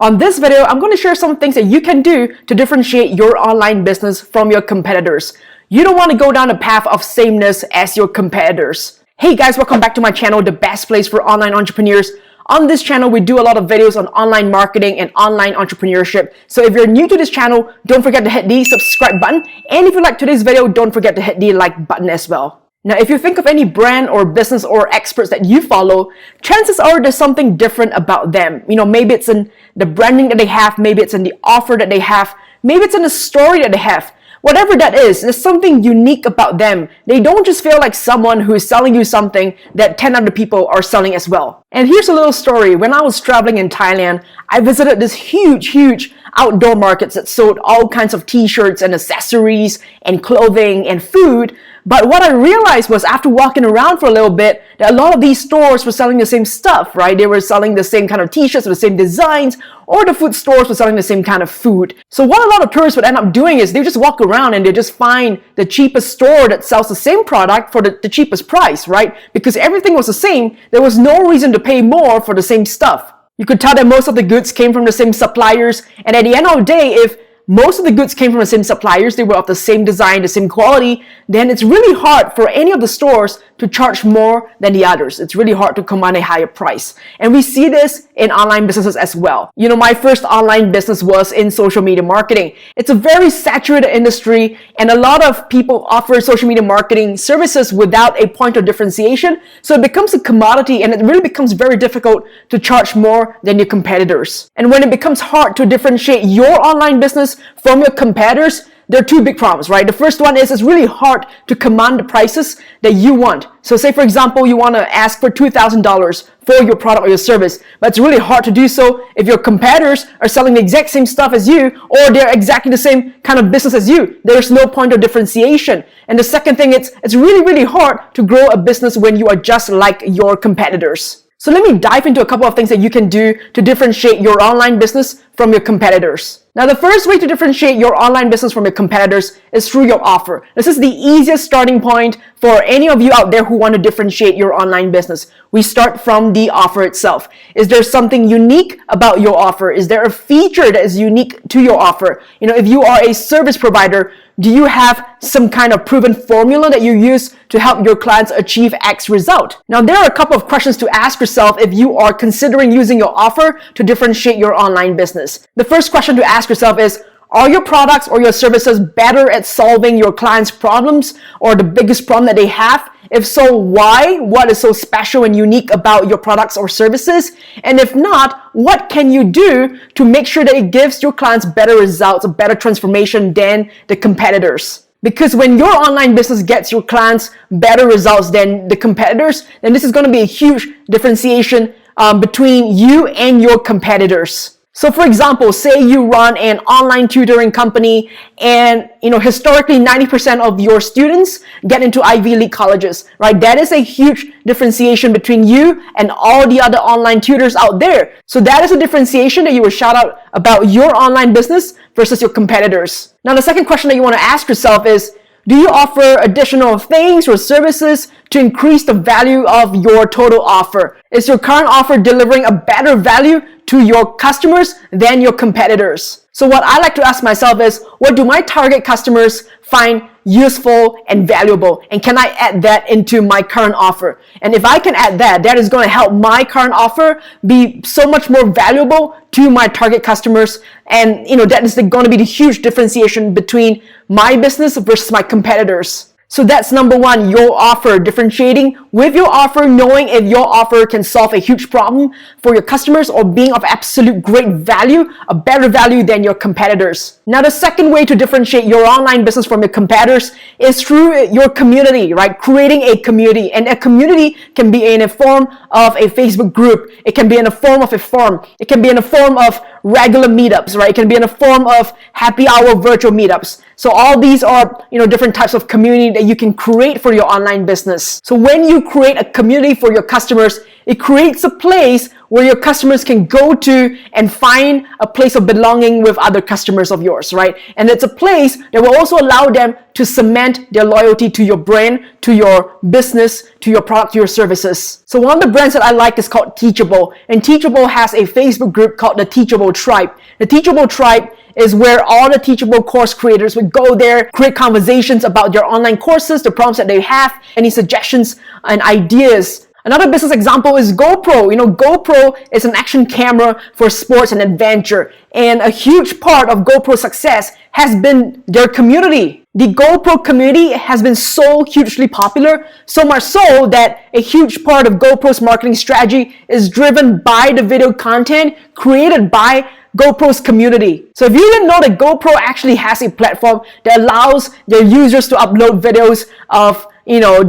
On this video, I'm going to share some things that you can do to differentiate your online business from your competitors. You don't want to go down the path of sameness as your competitors. Hey guys, welcome back to my channel, the best place for online entrepreneurs. On this channel, we do a lot of videos on online marketing and online entrepreneurship. So if you're new to this channel, don't forget to hit the subscribe button. And if you like today's video, don't forget to hit the like button as well. Now, if you think of any brand or business or experts that you follow, chances are there's something different about them. Maybe it's in the branding that they have, maybe it's in the offer that they have, maybe it's in the story that they have. Whatever that is, there's something unique about them. They don't just feel like someone who is selling you something that 10 other people are selling as well. And here's a little story. When I was traveling in Thailand, I visited this huge outdoor markets that sold all kinds of t-shirts and accessories and clothing and food. But what I realized was after walking around for a little bit, that a lot of these stores were selling the same stuff, right? They were selling the same kind of t-shirts with the same designs, or the food stores were selling the same kind of food. So what a lot of tourists would end up doing is they just walk around and they just find the cheapest store that sells the same product for the cheapest price, right? Because everything was the same, there was no reason to pay more for the same stuff. You could tell that most of the goods came from the same suppliers, and at the end of the day, if most of the goods came from the same suppliers, they were of the same design, the same quality, then it's really hard for any of the stores to charge more than the others. It's really hard to command a higher price. And we see this in online businesses as well. My first online business was in social media marketing. It's a very saturated industry, and a lot of people offer social media marketing services without a point of differentiation. So it becomes a commodity, and it really becomes very difficult to charge more than your competitors. And when it becomes hard to differentiate your online business from your competitors, there are two big problems, right? The first one is it's really hard to command the prices that you want. So say, for example, you want to ask for $2,000 for your product or your service, but it's really hard to do so if your competitors are selling the exact same stuff as you, or they're exactly the same kind of business as you. There's no point of differentiation. And the second thing, it's really hard to grow a business when you are just like your competitors. So let me dive into a couple of things that you can do to differentiate your online business from your competitors. Now, the first way to differentiate your online business from your competitors is through your offer. This is the easiest starting point for any of you out there who want to differentiate your online business. We start from the offer itself. Is there something unique about your offer? Is there a feature that is unique to your offer? If you are a service provider, do you have some kind of proven formula that you use to help your clients achieve X result? Now, there are a couple of questions to ask yourself if you are considering using your offer to differentiate your online business. The first question to ask yourself is, are your products or your services better at solving your clients' problems or the biggest problem that they have? If so, why? What is so special and unique about your products or services? And if not, what can you do to make sure that it gives your clients better results, a better transformation than the competitors? Because when your online business gets your clients better results than the competitors, then this is going to be a huge differentiation between you and your competitors. So for example, say you run an online tutoring company and historically 90% of your students get into Ivy League colleges, right? That is a huge differentiation between you and all the other online tutors out there. So that is a differentiation that you will shout out about your online business versus your competitors. Now, the second question that you want to ask yourself is, do you offer additional things or services to increase the value of your total offer? Is your current offer delivering a better value to your customers than your competitors? So what I like to ask myself is, what do my target customers find useful and valuable? And can I add that into my current offer? And if I can add that, that is going to help my current offer be so much more valuable to my target customers. And that is going to be the huge differentiation between my business versus my competitors. So that's number one, your offer, differentiating with your offer, knowing if your offer can solve a huge problem for your customers or being of absolute great value, a better value than your competitors. Now, the second way to differentiate your online business from your competitors is through your community, right? Creating a community. And a community can be in a form of a Facebook group. It can be in a form of a forum. It can be in a form of regular meetups, right? It can be in a form of happy hour virtual meetups. So all these are, different types of community that you can create for your online business. So when you create a community for your customers, It creates a place where your customers can go to and find a place of belonging with other customers of yours, right? And it's a place that will also allow them to cement their loyalty to your brand, to your business, to your product, to your services. So one of the brands that I like is called Teachable. And Teachable has a Facebook group called the Teachable Tribe. The Teachable Tribe is where all the Teachable course creators would go there, create conversations about their online courses, the problems that they have, any suggestions and ideas. Another business example is GoPro. GoPro is an action camera for sports and adventure. And a huge part of GoPro's success has been their community. The GoPro community has been so hugely popular, so much so that a huge part of GoPro's marketing strategy is driven by the video content created by GoPro's community. So if you didn't know that GoPro actually has a platform that allows their users to upload videos of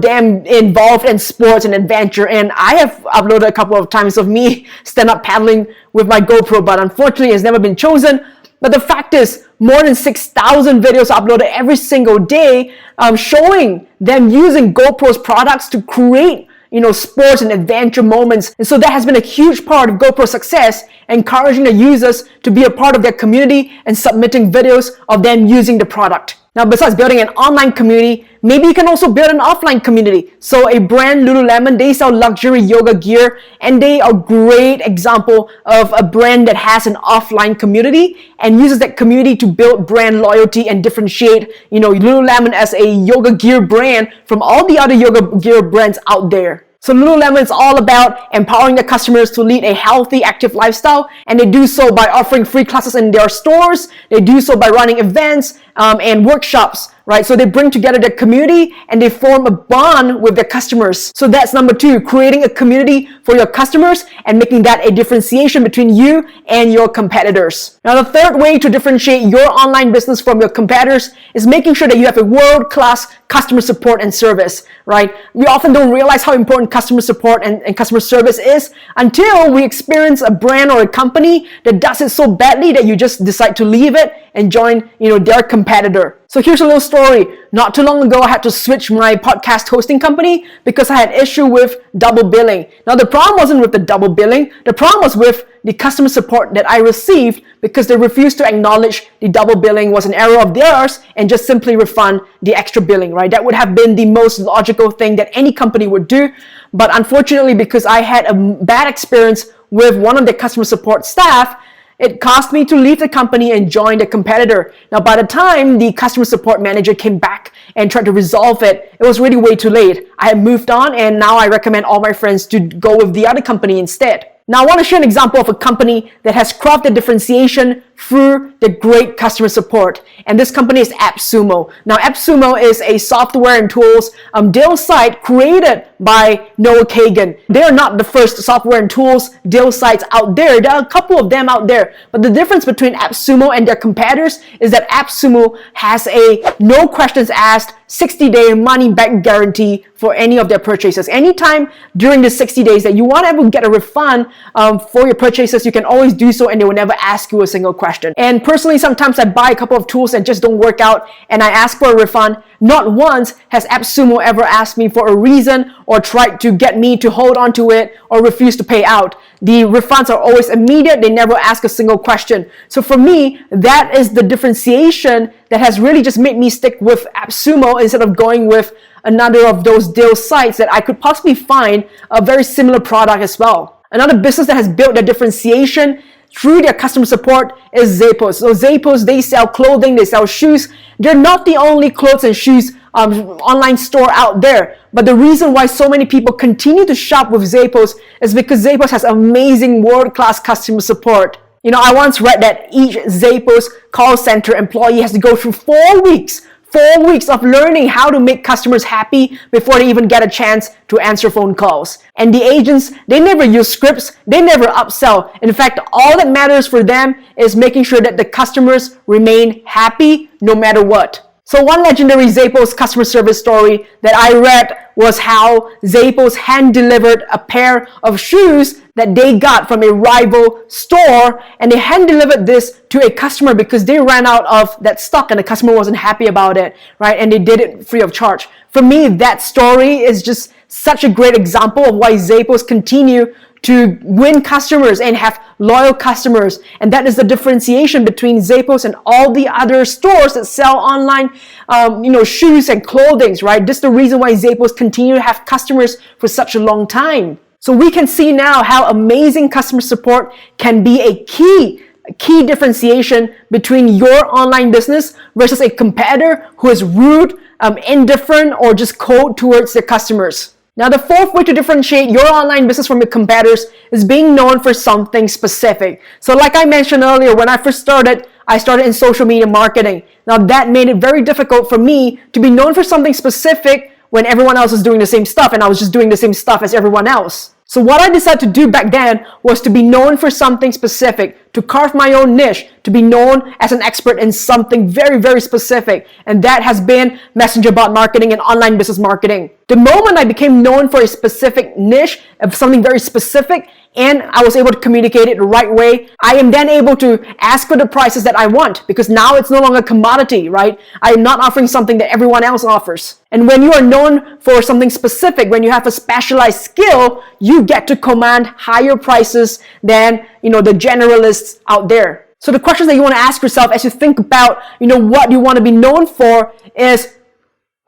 them involved in sports and adventure, and I have uploaded a couple of times of me stand-up paddling with my GoPro, but unfortunately it's never been chosen. But the fact is, more than 6,000 videos uploaded every single day, showing them using GoPro's products to create sports and adventure moments. And so that has been a huge part of GoPro's success, encouraging the users to be a part of their community and submitting videos of them using the product. Now, besides building an online community, maybe you can also build an offline community. So a brand, Lululemon, they sell luxury yoga gear, and they are a great example of a brand that has an offline community and uses that community to build brand loyalty and differentiate, Lululemon as a yoga gear brand from all the other yoga gear brands out there. So Lululemon is all about empowering the customers to lead a healthy, active lifestyle, and they do so by offering free classes in their stores. They do so by running events and workshops, right? So they bring together their community and they form a bond with their customers. So that's number 2, creating a community for your customers and making that a differentiation between you and your competitors. Now, the third way to differentiate your online business from your competitors is making sure that you have a world-class customer support and service, right? We often don't realize how important customer support and customer service is until we experience a brand or a company that does it so badly that you just decide to leave it and join, their competitor. So here's a little story. Not too long ago, I had to switch my podcast hosting company because I had issue with double billing. Now, the problem wasn't with the double billing. The problem was with the customer support that I received because they refused to acknowledge the double billing was an error of theirs and just simply refund the extra billing, right? That would have been the most logical thing that any company would do. But unfortunately, because I had a bad experience with one of the customer support staff, it caused me to leave the company and join the competitor. Now, by the time the customer support manager came back and tried to resolve it, it was really way too late. I had moved on, and now I recommend all my friends to go with the other company instead. Now, I want to share an example of a company that has crafted differentiation through the great customer support. And this company is AppSumo. Now, AppSumo is a software and tools deal site created by Noah Kagan. They are not the first software and tools deal sites out there. There are a couple of them out there. But the difference between AppSumo and their competitors is that AppSumo has a no questions asked 60-day money-back guarantee for any of their purchases. Anytime during the 60 days that you want to get a refund for your purchases, you can always do so, and they will never ask you a single question. And personally, sometimes I buy a couple of tools that just don't work out, and I ask for a refund. Not once has AppSumo ever asked me for a reason or tried to get me to hold on to it or refuse to pay out. The refunds are always immediate. They never ask a single question. So for me, that is the differentiation that has really just made me stick with AppSumo instead of going with another of those deal sites that I could possibly find a very similar product as well. Another business that has built their differentiation through their customer support is Zappos. So Zappos, they sell clothing, they sell shoes. They're not the only clothes and shoes online store out there. But the reason why so many people continue to shop with Zappos is because Zappos has amazing world-class customer support. I once read that each Zappos call center employee has to go through 4 weeks of learning how to make customers happy before they even get a chance to answer phone calls. And the agents, they never use scripts, they never upsell. In fact, all that matters for them is making sure that the customers remain happy no matter what. So one legendary Zappos customer service story that I read was how Zappos hand-delivered a pair of shoes that they got from a rival store, and they hand delivered this to a customer because they ran out of that stock and the customer wasn't happy about it, right? And they did it free of charge. For me, that story is just such a great example of why Zappos continue to win customers and have loyal customers. And that is the differentiation between Zappos and all the other stores that sell online, shoes and clothing, right? This is the reason why Zappos continue to have customers for such a long time. So we can see now how amazing customer support can be a key differentiation between your online business versus a competitor who is rude, indifferent, or just cold towards their customers. Now, the fourth way to differentiate your online business from your competitors is being known for something specific. So like I mentioned earlier, when I first started, I started in social media marketing. Now, that made it very difficult for me to be known for something specific when everyone else was doing the same stuff and I was just doing the same stuff as everyone else. So what I decided to do back then was to be known for something specific, to carve my own niche, to be known as an expert in something very, very specific. And that has been messenger bot marketing and online business marketing. The moment I became known for a specific niche of something very specific, and I was able to communicate it the right way, I am then able to ask for the prices that I want, because now it's no longer a commodity, right? I am not offering something that everyone else offers. And when you are known for something specific, when you have a specialized skill, you get to command higher prices than, the generalists out there. So the questions that you want to ask yourself as you think about, what you want to be known for is,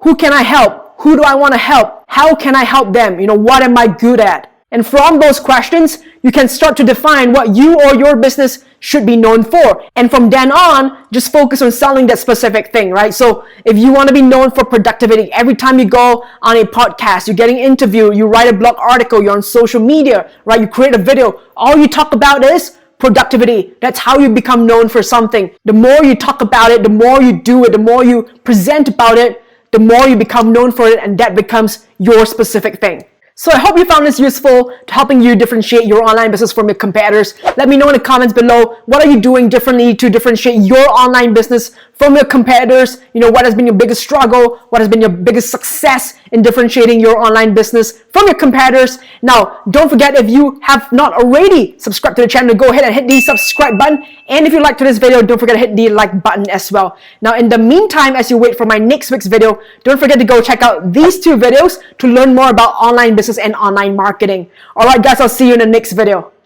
who can I help? Who do I want to help? How can I help them? What am I good at? And from those questions, you can start to define what you or your business should be known for. And from then on, just focus on selling that specific thing, right? So if you want to be known for productivity, every time you go on a podcast, you're getting interviewed, you write a blog article, you're on social media, right? You create a video, all you talk about is productivity. That's how you become known for something. The more you talk about it, the more you do it, the more you present about it, the more you become known for it, and that becomes your specific thing. So I hope you found this useful to helping you differentiate your online business from your competitors. Let me know in the comments below, what are you doing differently to differentiate your online business from your competitors? What has been your biggest struggle? What has been your biggest success in differentiating your online business from your competitors? Now, don't forget, if you have not already subscribed to the channel, go ahead and hit the subscribe button. And if you liked this video, don't forget to hit the like button as well. Now, in the meantime, as you wait for my next week's video, don't forget to go check out these two videos to learn more about online business and online marketing. Alright guys, I'll see you in the next video.